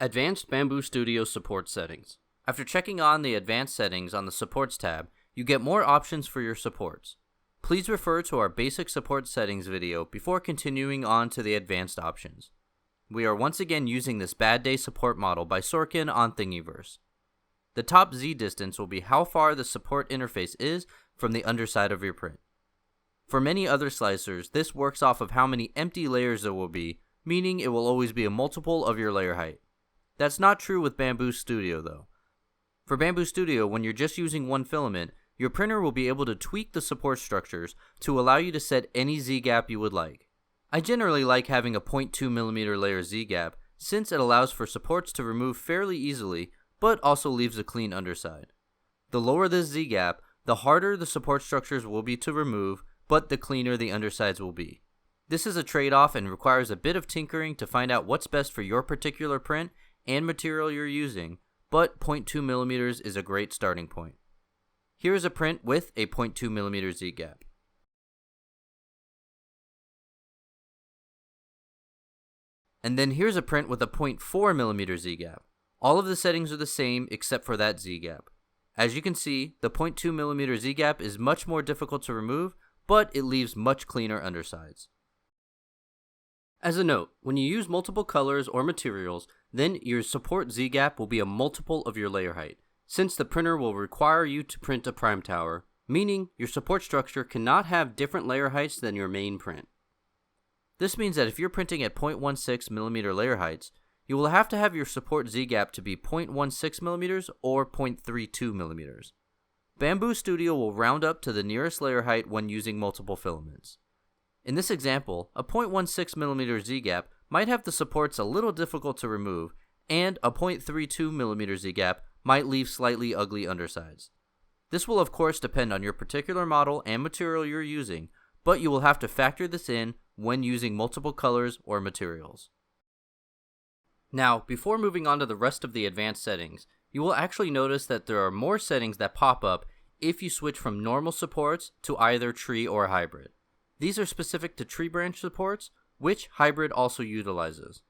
Advanced Bambu Studio Support Settings. After checking on the Advanced Settings on the Supports tab, you get more options for your supports. Please refer to our Basic Support Settings video before continuing on to the Advanced options. We are once again using this Bad Day Support model by Sorkin on Thingiverse. The top Z distance will be how far the support interface is from the underside of your print. For many other slicers, this works off of how many empty layers there will be, meaning it will always be a multiple of your layer height. That's not true with Bambu Studio though. For Bambu Studio, when you're just using one filament, your printer will be able to tweak the support structures to allow you to set any Z-gap you would like. I generally like having a 0.2mm layer Z-gap since it allows for supports to remove fairly easily, but also leaves a clean underside. The lower this Z-gap, the harder the support structures will be to remove, but the cleaner the undersides will be. This is a trade-off and requires a bit of tinkering to find out what's best for your particular print and material you're using, but 0.2mm is a great starting point. Here is a print with a 0.2mm Z-gap. And then here's a print with a 0.4mm Z-gap. All of the settings are the same except for that Z-gap. As you can see, the 0.2mm Z-gap is much more difficult to remove, but it leaves much cleaner undersides. As a note, when you use multiple colors or materials, then your support Z-gap will be a multiple of your layer height, since the printer will require you to print a prime tower, meaning your support structure cannot have different layer heights than your main print. This means that if you're printing at 0.16mm layer heights, you will have to have your support Z-gap to be 0.16mm or 0.32mm. Bambu Studio will round up to the nearest layer height when using multiple filaments. In this example, a 0.16mm Z-gap might have the supports a little difficult to remove, and a 0.32mm Z-gap might leave slightly ugly undersides. This will of course depend on your particular model and material you're using, but you will have to factor this in when using multiple colors or materials. Now, before moving on to the rest of the advanced settings, you will actually notice that there are more settings that pop up if you switch from normal supports to either tree or hybrid. These are specific to tree branch supports, which hybrid also utilizes.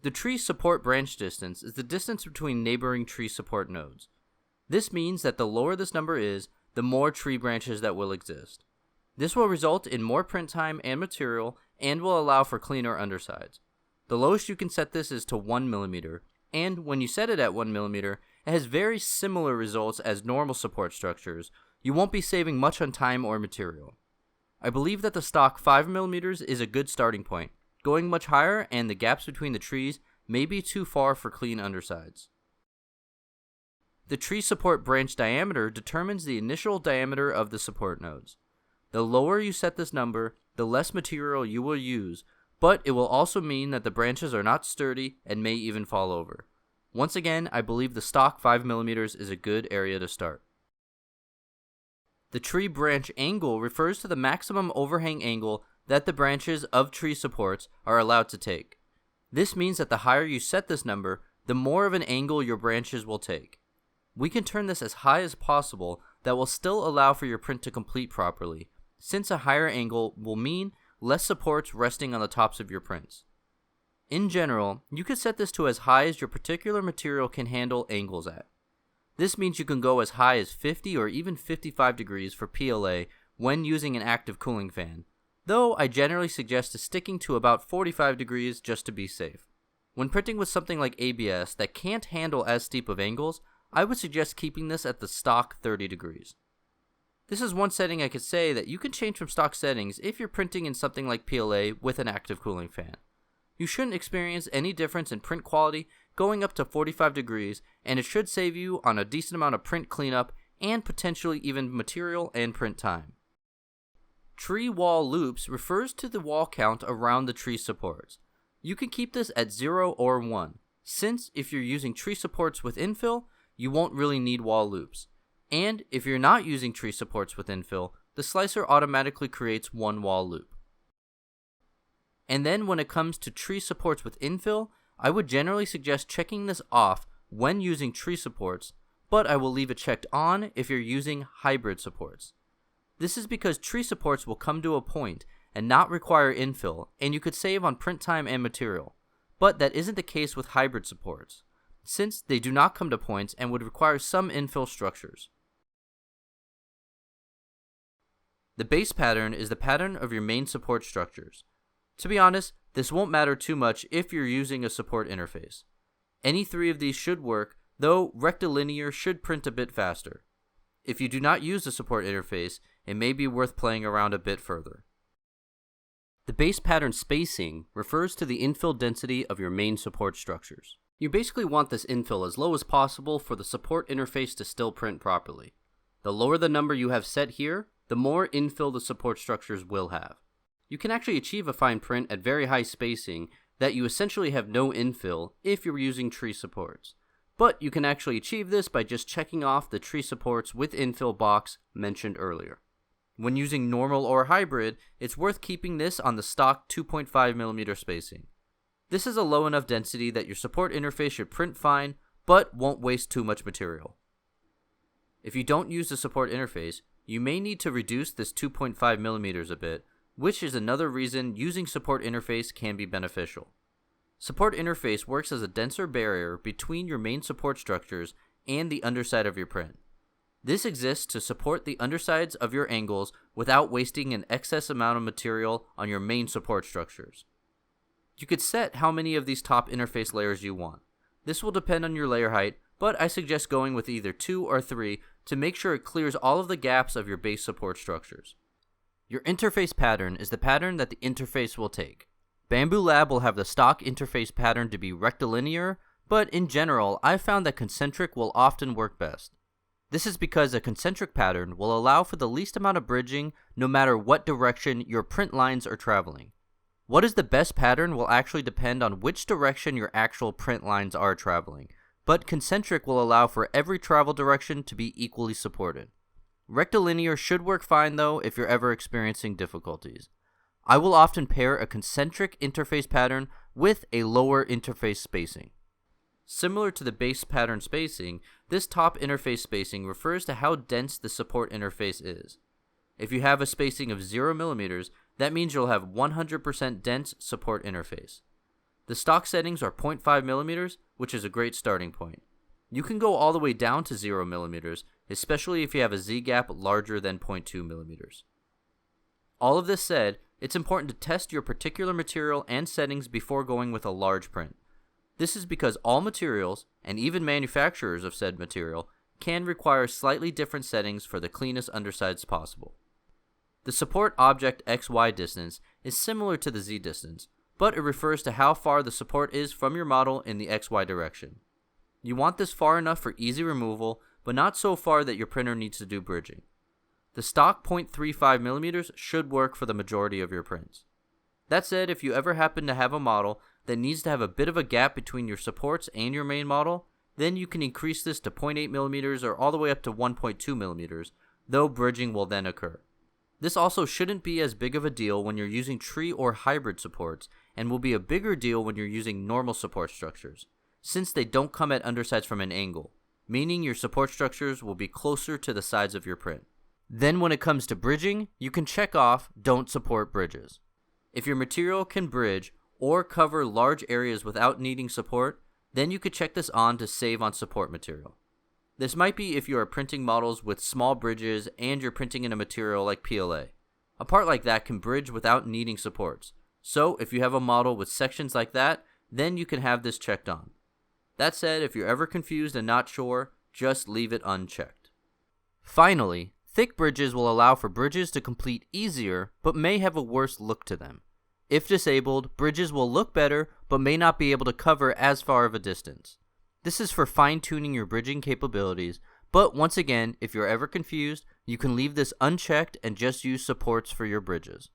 The tree support branch distance is the distance between neighboring tree support nodes. This means that the lower this number is, the more tree branches that will exist. This will result in more print time and material and will allow for cleaner undersides. The lowest you can set this is to 1mm, and when you set it at 1mm, it has very similar results as normal support structures. You won't be saving much on time or material. I believe that the stock 5mm is a good starting point. Going much higher and the gaps between the trees may be too far for clean undersides. The tree support branch diameter determines the initial diameter of the support nodes. The lower you set this number, the less material you will use, but it will also mean that the branches are not sturdy and may even fall over. Once again, I believe the stock 5mm is a good area to start. The tree branch angle refers to the maximum overhang angle that the branches of tree supports are allowed to take. This means that the higher you set this number, the more of an angle your branches will take. We can turn this as high as possible that will still allow for your print to complete properly, since a higher angle will mean less supports resting on the tops of your prints. In general, you can set this to as high as your particular material can handle angles at. This means you can go as high as 50 or even 55 degrees for PLA when using an active cooling fan, though I generally suggest sticking to about 45 degrees just to be safe. When printing with something like ABS that can't handle as steep of angles, I would suggest keeping this at the stock 30 degrees. This is one setting I could say that you can change from stock settings if you're printing in something like PLA with an active cooling fan. You shouldn't experience any difference in print quality going up to 45 degrees, and it should save you on a decent amount of print cleanup and potentially even material and print time. Tree wall loops refers to the wall count around the tree supports. You can keep this at 0 or 1, since if you're using tree supports with infill, you won't really need wall loops. And if you're not using tree supports with infill, the slicer automatically creates one wall loop. And then when it comes to tree supports with infill, I would generally suggest checking this off when using tree supports, but I will leave it checked on if you're using hybrid supports. This is because tree supports will come to a point and not require infill, and you could save on print time and material. but that isn't the case with hybrid supports, since they do not come to points and would require some infill structures. The base pattern is the pattern of your main support structures. To be honest, this won't matter too much if you're using a support interface. Any three of these should work, though rectilinear should print a bit faster. If you do not use a support interface, it may be worth playing around a bit further. The base pattern spacing refers to the infill density of your main support structures. You basically want this infill as low as possible for the support interface to still print properly. The lower the number you have set here, the more infill the support structures will have. You can actually achieve a fine print at very high spacing that you essentially have no infill if you're using tree supports. But you can actually achieve this by just checking off the tree supports with infill box mentioned earlier. When using normal or hybrid, it's worth keeping this on the stock 2.5mm spacing. This is a low enough density that your support interface should print fine, but won't waste too much material. If you don't use the support interface, you may need to reduce this 2.5mm a bit, which is another reason using support interface can be beneficial. Support interface works as a denser barrier between your main support structures and the underside of your print. This exists to support the undersides of your angles without wasting an excess amount of material on your main support structures. You could set how many of these top interface layers you want. This will depend on your layer height, but I suggest going with either 2 or 3 to make sure it clears all of the gaps of your base support structures. Your interface pattern is the pattern that the interface will take. Bambu Lab will have the stock interface pattern to be rectilinear, but in general, I've found that concentric will often work best. This is because a concentric pattern will allow for the least amount of bridging no matter what direction your print lines are traveling. What is the best pattern will actually depend on which direction your actual print lines are traveling, but concentric will allow for every travel direction to be equally supported. Rectilinear should work fine though if you're ever experiencing difficulties. I will often pair a concentric interface pattern with a lower interface spacing. Similar to the base pattern spacing, this top interface spacing refers to how dense the support interface is. If you have a spacing of 0mm, that means you'll have 100% dense support interface. The stock settings are 0.5mm, which is a great starting point. You can go all the way down to 0mm, especially if you have a Z-gap larger than 0.2mm. All of this said, it's important to test your particular material and settings before going with a large print. This is because all materials, and even manufacturers of said material, can require slightly different settings for the cleanest undersides possible. The support object XY distance is similar to the Z distance, but it refers to how far the support is from your model in the XY direction. You want this far enough for easy removal, but not so far that your printer needs to do bridging. The stock 0.35mm should work for the majority of your prints. That said, if you ever happen to have a model that needs to have a bit of a gap between your supports and your main model, then you can increase this to 0.8mm or all the way up to 1.2mm, though bridging will then occur. This also shouldn't be as big of a deal when you're using tree or hybrid supports, and will be a bigger deal when you're using normal support structures, since they don't come at undersides from an angle, meaning your support structures will be closer to the sides of your print. Then when it comes to bridging, you can check off don't support bridges. If your material can bridge or cover large areas without needing support, then you could check this on to save on support material. This might be if you are printing models with small bridges and you're printing in a material like PLA. A part like that can bridge without needing supports, so if you have a model with sections like that, then you can have this checked on. That said, if you're ever confused and not sure, just leave it unchecked. Finally, thick bridges will allow for bridges to complete easier, but may have a worse look to them. If disabled, bridges will look better, but may not be able to cover as far of a distance. This is for fine-tuning your bridging capabilities, but once again, if you're ever confused, you can leave this unchecked and just use supports for your bridges.